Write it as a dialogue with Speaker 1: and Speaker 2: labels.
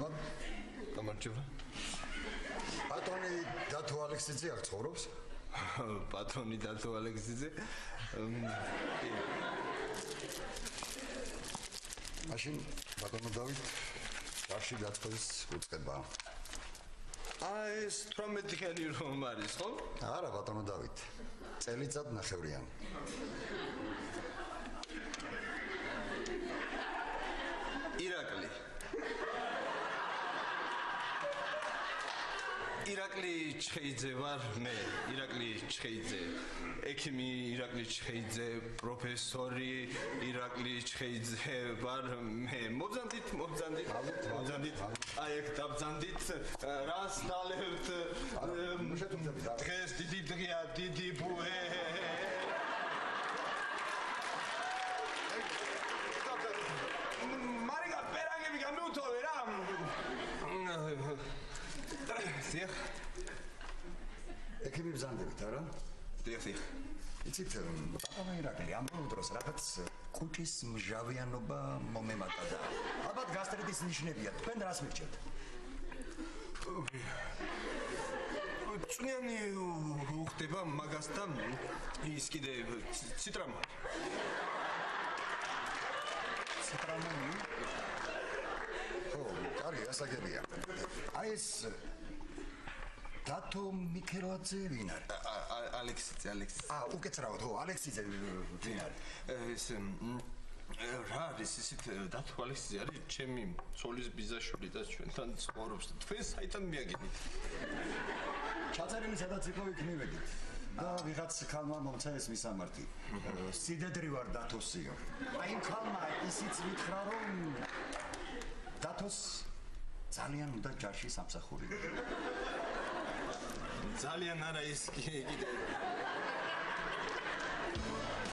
Speaker 1: გამარჯობა.
Speaker 2: გამარჯობა.
Speaker 1: პატრონი დათო ალექსიძე აქ ცხოვრობს?
Speaker 2: პატრონი დათო ალექსიძე.
Speaker 1: მაშინ ბატონო დავით რაში გაწყვეტს უწყება?
Speaker 2: ეს 18-იანი რომ არის, ხო?
Speaker 1: არა ბატონო დავით. წელიწად ნახევრიანი.
Speaker 2: ირაკლი ჩხეიძე ვარ მე, ირაკლი ჩხეიძე. ექიმი ირაკლი ჩხეიძე, პროფესორი ირაკლი ჩხეიძე ვარ მე. მობზანდით. აი ეგ დაბზანდით, რას დალევთ? დღეს დიდი დღეა, დიდი ბუე. მარიგა პერანგები გამიუთოვე რა. Სიახ.
Speaker 1: ექიმი ბზანდებით არა?
Speaker 2: დიახ.
Speaker 1: იცით, ბატონო ირაკლი, ამ დროს რაღაც კუჭის მჟავიანობა მომემატა. ალბათ გასტრიტის ნიშნებია. თქვენ რას მირჩევთ?
Speaker 2: წვნიანი უხდება მაგასთან ის კიდე ციტრამონი.
Speaker 1: ციტრამონი? ო, კარგი, ასაგებია. აი ეს დათო მიქელაძე ვინ არის?
Speaker 2: ალექსიძე.
Speaker 1: უკეთრავად, ხო, ალექსიძე ვინ არის?
Speaker 2: ეს რა არის ისეთ დათო ალექსიძე არის ჩემი ცოლის ბიზაშვილი და ჩვენთან ცხოვრობს. თქვენ საიდან მიაგინით?
Speaker 1: ჩაწერილი სადაც იყო იქ მივედით. და ვიღაც ხალმა მომცა ეს მისამართი. სიდედრი ვარ დათოსიო. აი იმ ხალმა ისიც ვითხრა რომ დათოს ძალიან უნდა ჯარში სამსახური.
Speaker 2: ძალიან არა ის კიდე